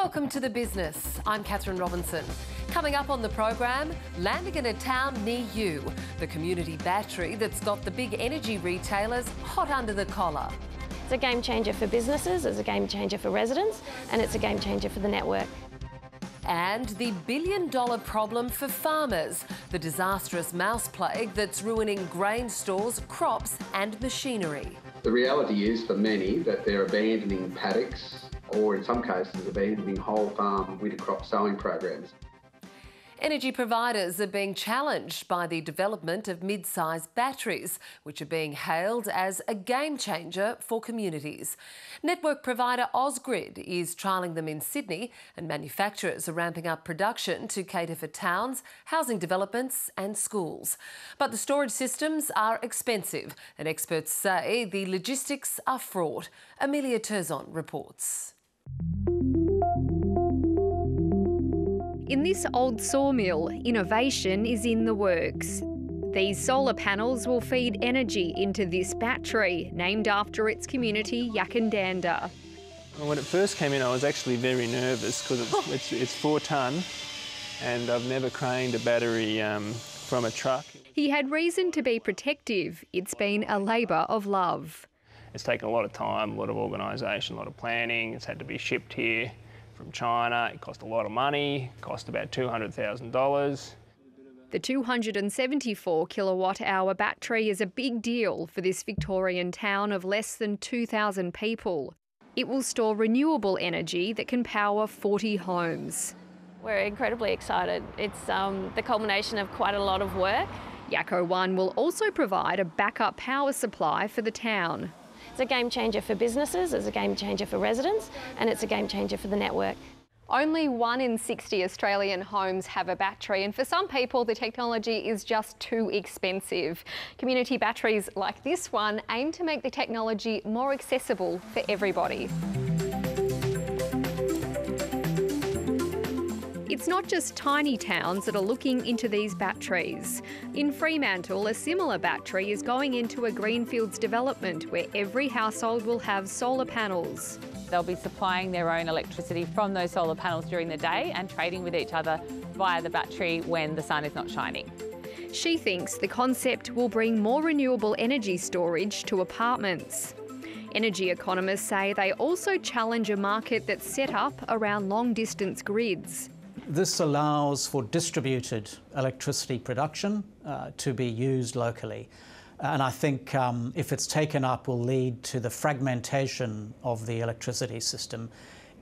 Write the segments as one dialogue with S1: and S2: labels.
S1: Welcome to The Business. I'm Catherine Robinson. Coming up on the program, landing in a town near you, the community battery that's got the big energy retailers hot under the collar.
S2: It's a game changer for businesses, it's a game changer for residents, and it's a game changer for the network.
S1: And the billion-dollar problem for farmers, the disastrous mouse plague that's ruining grain stores, crops and machinery.
S3: The reality is for many that they're abandoning paddocks or in some cases abandoning whole farm winter crop sowing programs.
S1: Energy providers are being challenged by the development of mid-sized batteries, which are being hailed as a game changer for communities. Network provider Ausgrid is trialling them in Sydney, and manufacturers are ramping up production to cater for towns, housing developments and schools. But the storage systems are expensive, and experts say the logistics are fraught. Amelia Terzon reports.
S4: In this old sawmill, innovation is in the works. These solar panels will feed energy into this battery, named after its community, Yakandanda.
S5: When it first came in, I was actually very nervous because it's 4 tonne and I've never craned a battery from a truck.
S4: He had reason to be protective. It's been a labour of love.
S5: It's taken a lot of time, a lot of organisation, a lot of planning. It's had to be shipped here from China. It cost a lot of money, cost about $200,000.
S4: The 274 kilowatt hour battery is a big deal for this Victorian town of less than 2,000 people. It will store renewable energy that can power 40 homes.
S2: We're incredibly excited. It's the culmination of quite a lot of work.
S4: Yakko One will also provide a backup power supply for the town.
S2: It's a game changer for businesses, it's a game changer for residents, and it's a game changer for the network.
S4: Only 1 in 60 Australian homes have a battery, and for some people the technology is just too expensive. Community batteries like this one aim to make the technology more accessible for everybody. It's not just tiny towns that are looking into these batteries. In Fremantle, a similar battery is going into a greenfields development where every household will have solar panels.
S6: They'll be supplying their own electricity from those solar panels during the day and trading with each other via the battery when the sun is not shining.
S4: She thinks the concept will bring more renewable energy storage to apartments. Energy economists say they also challenge a market that's set up around long-distance grids.
S7: This allows for distributed electricity production to be used locally. And I think if it's taken up will lead to the fragmentation of the electricity system.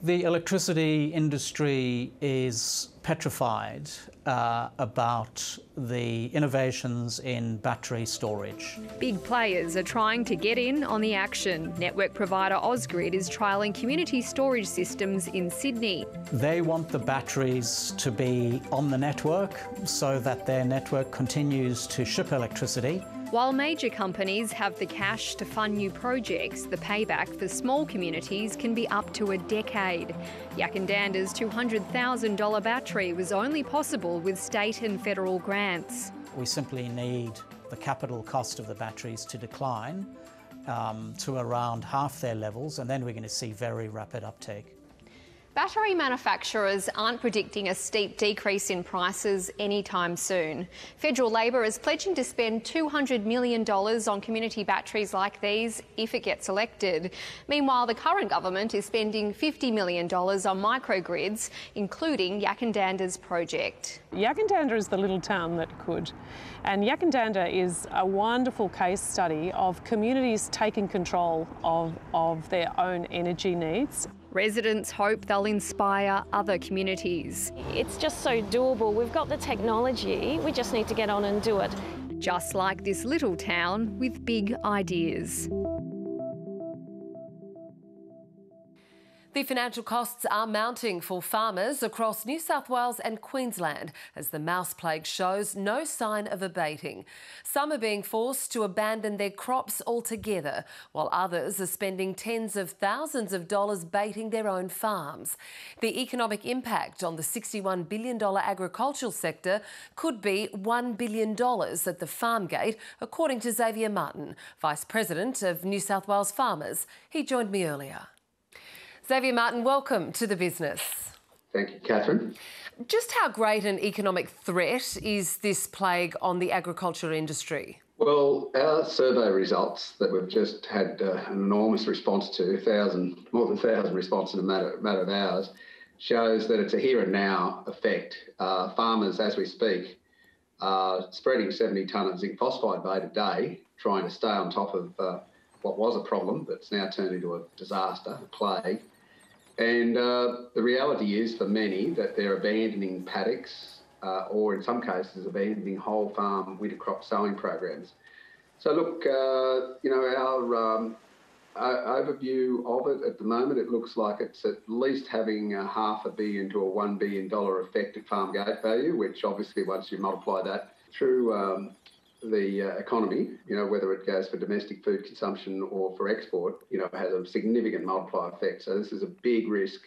S7: The electricity industry is petrified about the innovations in battery storage.
S4: Big players are trying to get in on the action. Network provider Ausgrid is trialling community storage systems in Sydney.
S7: They want the batteries to be on the network so that their network continues to ship electricity.
S4: While major companies have the cash to fund new projects, the payback for small communities can be up to a decade. Yakandanda's $200,000 battery was only possible with state and federal grants.
S7: We simply need the capital cost of the batteries to decline to around half their levels, and then we're going to see very rapid uptake.
S4: Battery manufacturers aren't predicting a steep decrease in prices anytime soon. Federal Labor is pledging to spend $200 million on community batteries like these if it gets elected. Meanwhile, the current government is spending $50 million on microgrids, including Yakandanda's project.
S8: Yakandanda is the little town that could. And Yakandanda is a wonderful case study of communities taking control of their own energy needs.
S4: Residents hope they'll inspire other communities.
S2: It's just so doable. We've got the technology, we just need to get on and do it.
S4: Just like this little town with big ideas.
S1: The financial costs are mounting for farmers across New South Wales and Queensland as the mouse plague shows no sign of abating. Some are being forced to abandon their crops altogether, while others are spending tens of thousands of dollars baiting their own farms. The economic impact on the $61 billion agricultural sector could be $1 billion at the farm gate, according to Xavier Martin, Vice President of New South Wales Farmers. He joined me earlier. Xavier Martin, welcome to The Business.
S3: Thank you, Catherine.
S1: Just how great an economic threat is this plague on the agriculture industry?
S3: Well, our survey results that we've just had an enormous response to, more than 1,000 responses in a matter of hours, shows that it's a here and now effect. Farmers, as we speak, are spreading 70 tonne of zinc phosphide bait a day, trying to stay on top of what was a problem that's now turned into a disaster, a plague. And the reality is for many that they're abandoning paddocks or in some cases abandoning whole farm winter crop sowing programs. So look, our overview of it at the moment, it looks like it's at least having a $500 million to a $1 billion effect at farm gate value, which obviously once you multiply that through the economy, whether it goes for domestic food consumption or for export, has a significant multiplier effect. So this is a big risk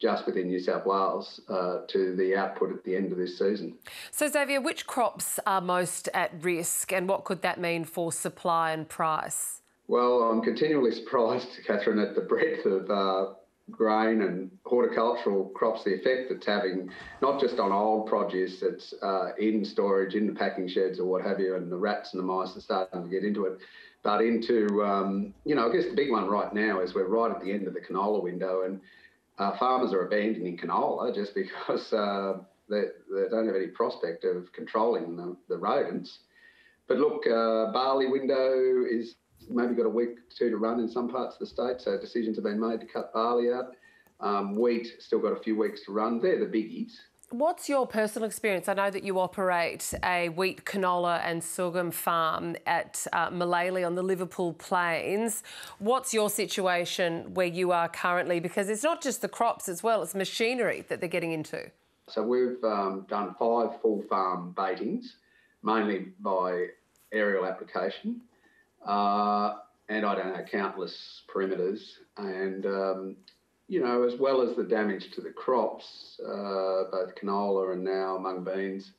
S3: just within New South Wales to the output at the end of this season.
S1: So Xavier, which crops are most at risk and what could that mean for supply and price?
S3: Well, I'm continually surprised, Catherine, at the breadth of grain and horticultural crops, the effect it's having, not just on old produce that's in storage, in the packing sheds or what have you, and the rats and the mice are starting to get into it, but into, I guess the big one right now is we're right at the end of the canola window, and farmers are abandoning canola just because they don't have any prospect of controlling the rodents. But look, barley window is maybe got a week or two to run in some parts of the state, so decisions have been made to cut barley out. Wheat still got a few weeks to run. They're the biggies.
S1: What's your personal experience? I know that you operate a wheat, canola and sorghum farm at Malala on the Liverpool Plains. What's your situation where you are currently? Because it's not just the crops as well, it's machinery that they're getting into.
S3: So we've done 5 full farm baitings, mainly by aerial application. And I don't know, countless perimeters and, as well as the damage to the crops, both canola and now mung beans.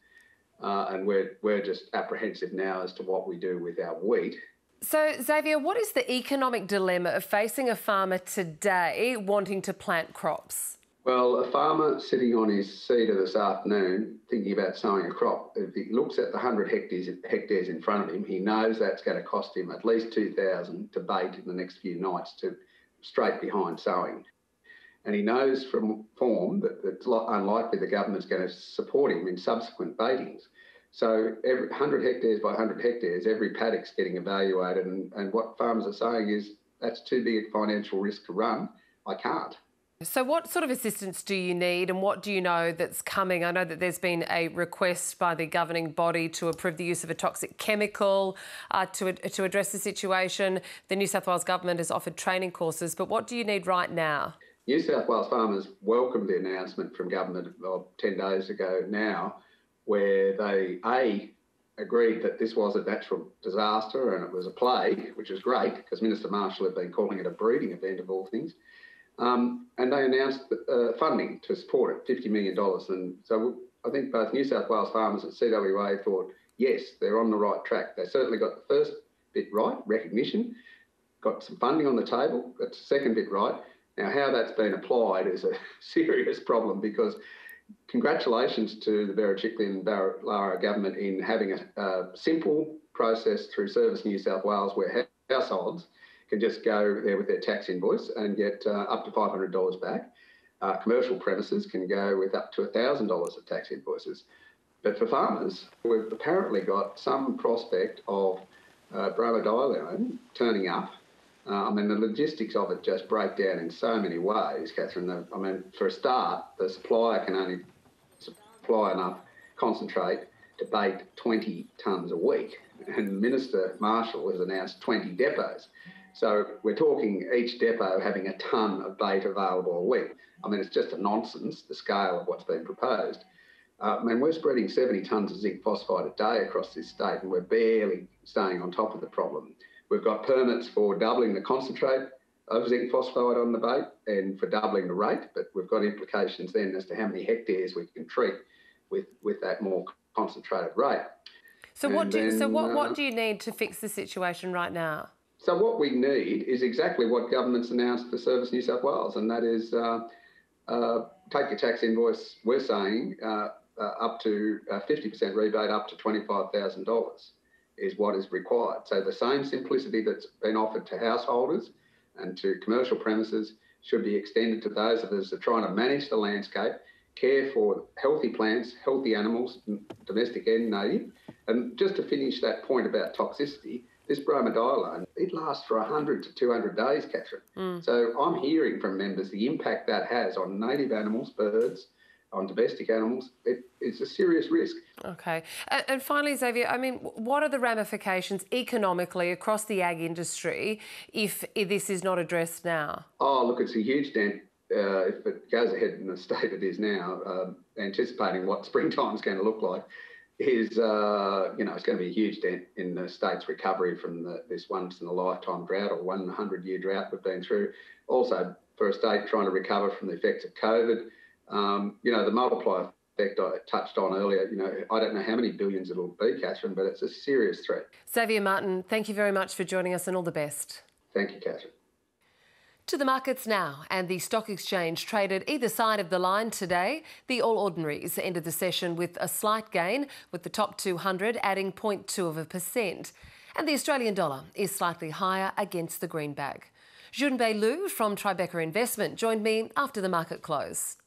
S3: And we're just apprehensive now as to what we do with our wheat.
S1: So, Xavier, what is the economic dilemma of facing a farmer today wanting to plant crops?
S3: Well, a farmer sitting on his seeder this afternoon thinking about sowing a crop, if he looks at the 100 hectares in front of him, he knows that's going to cost him at least $2,000 to bait in the next few nights to straight behind sowing. And he knows from form that it's unlikely the government's going to support him in subsequent baitings. So every 100 hectares by 100 hectares, every paddock's getting evaluated, and what farmers are saying is that's too big a financial risk to run. I can't.
S1: So what sort of assistance do you need and what do you know that's coming? I know that there's been a request by the governing body to approve the use of a toxic chemical to address the situation. The New South Wales government has offered training courses, but what do you need right now?
S3: New South Wales farmers welcomed the announcement from government 10 days ago now, where they, agreed that this was a natural disaster and it was a plague, which is great because Minister Marshall had been calling it a breeding event of all things. And they announced funding to support it, $50 million. And so I think both New South Wales farmers and CWA thought, yes, they're on the right track. They certainly got the first bit right, recognition, got some funding on the table, got the second bit right. Now, how that's been applied is a serious problem because congratulations to the Berejiklian and Barillara government in having a simple process through Service New South Wales where households can just go there with their tax invoice and get up to $500 back. Commercial premises can go with up to $1,000 of tax invoices. But for farmers, we've apparently got some prospect of bromodiolone turning up. The logistics of it just break down in so many ways, Catherine. For a start, the supplier can only supply enough concentrate to bait 20 tonnes a week. And Minister Marshall has announced 20 depots. So we're talking each depot having a tonne of bait available a week. It's just a nonsense, the scale of what's been proposed. We're spreading 70 tonnes of zinc phosphide a day across this state and we're barely staying on top of the problem. We've got permits for doubling the concentrate of zinc phosphide on the bait and for doubling the rate, but we've got implications then as to how many hectares we can treat with that more concentrated rate.
S1: So what do you need to fix the situation right now?
S3: So what we need is exactly what government's announced for Service New South Wales, and that is take your tax invoice, we're saying, up to 50% rebate up to $25,000 is what is required. So the same simplicity that's been offered to householders and to commercial premises should be extended to those of us that are trying to manage the landscape, care for healthy plants, healthy animals, domestic and native. And just to finish that point about toxicity, this bromadiolone, it lasts for 100 to 200 days, Catherine. So I'm hearing from members the impact that has on native animals, birds, on domestic animals. It's a serious risk.
S1: Okay. And finally, Xavier, I mean, what are the ramifications economically across the ag industry if this is not addressed now? Oh,
S3: look, it's a huge dent. If it goes ahead in the state it is now, anticipating what springtime's going to look like, is, it's going to be a huge dent in the state's recovery from this once-in-a-lifetime drought or 100-year drought we've been through. Also, for a state trying to recover from the effects of COVID, the multiplier effect I touched on earlier, I don't know how many billions it'll be, Catherine, but it's a serious threat.
S1: Xavier Martin, thank you very much for joining us and all the best.
S3: Thank you, Catherine.
S1: To the markets now, and the stock exchange traded either side of the line today. The All Ordinaries ended the session with a slight gain, with the top 200 adding 0.2%. And the Australian dollar is slightly higher against the greenback. Junbei Liu from Tribeca Investment joined me after the market close.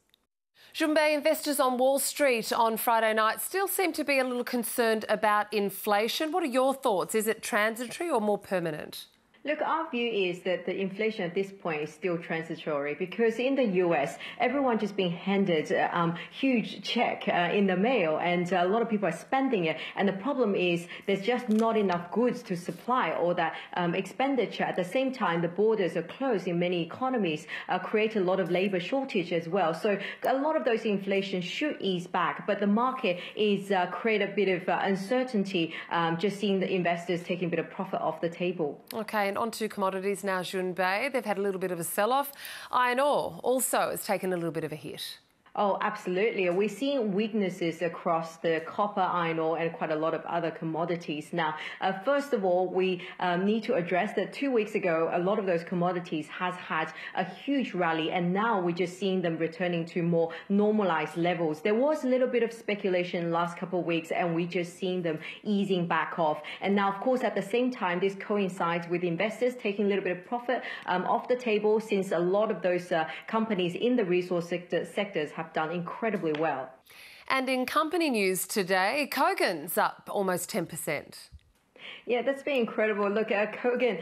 S1: Junbei, investors on Wall Street on Friday night still seem to be a little concerned about inflation. What are your thoughts? Is it transitory or more permanent?
S9: Look, our view is that the inflation at this point is still transitory because in the US, everyone just being handed a huge check in the mail and a lot of people are spending it. And the problem is there's just not enough goods to supply all that expenditure. At the same time, the borders are closed in many economies, create a lot of labor shortage as well. So a lot of those inflation should ease back, but the market is create a bit of uncertainty, just seeing the investors taking a bit of profit off the table.
S1: Okay. On to commodities now, Junbei. They've had a little bit of a sell-off. Iron ore also has taken a little bit of a hit.
S9: Oh, absolutely. We're seeing weaknesses across the copper, iron ore, and quite a lot of other commodities. Now, first of all, we need to address that 2 weeks ago, a lot of those commodities has had a huge rally, and now we're just seeing them returning to more normalized levels. There was a little bit of speculation in the last couple of weeks, and we just seeing them easing back off. And now, of course, at the same time, this coincides with investors taking a little bit of profit off the table, since a lot of those companies in the resource sectors have done incredibly well.
S1: And in company news today, Kogan's up almost 10%.
S9: Yeah, that's been incredible. Look, Kogan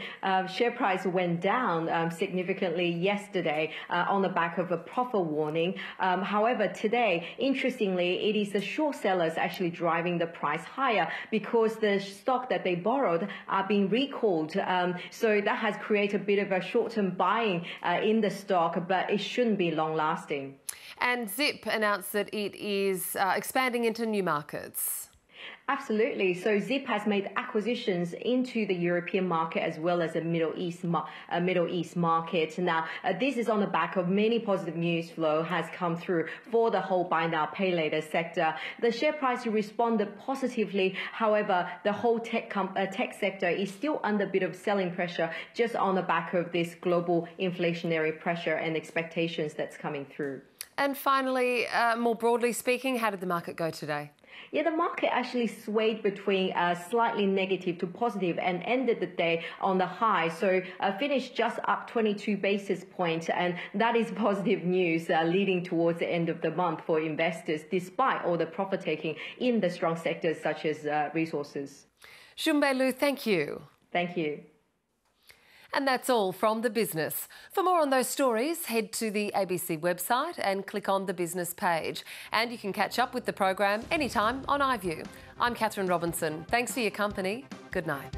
S9: share price went down significantly yesterday on the back of a profit warning. However, today, interestingly, it is the short sellers actually driving the price higher because the stock that they borrowed are being recalled. So that has created a bit of a short-term buying in the stock, but it shouldn't be long-lasting.
S1: And Zip announced that it is expanding into new markets.
S9: Absolutely. So Zip has made acquisitions into the European market as well as a Middle East market. Now, this is on the back of many positive news flow has come through for the whole buy now, pay later sector. The share price responded positively. However, the whole tech sector is still under a bit of selling pressure just on the back of this global inflationary pressure and expectations that's coming through.
S1: And finally, more broadly speaking, how did the market go today?
S9: Yeah, the market actually swayed between slightly negative to positive and ended the day on the high. So finished just up 22 basis points. And that is positive news leading towards the end of the month for investors, despite all the profit taking in the strong sectors such as resources.
S1: Junbei Liu, thank you.
S9: Thank you.
S1: And that's all from The Business. For more on those stories, head to the ABC website and click on the business page. And you can catch up with the program anytime on iView. I'm Catherine Robinson. Thanks for your company. Good night.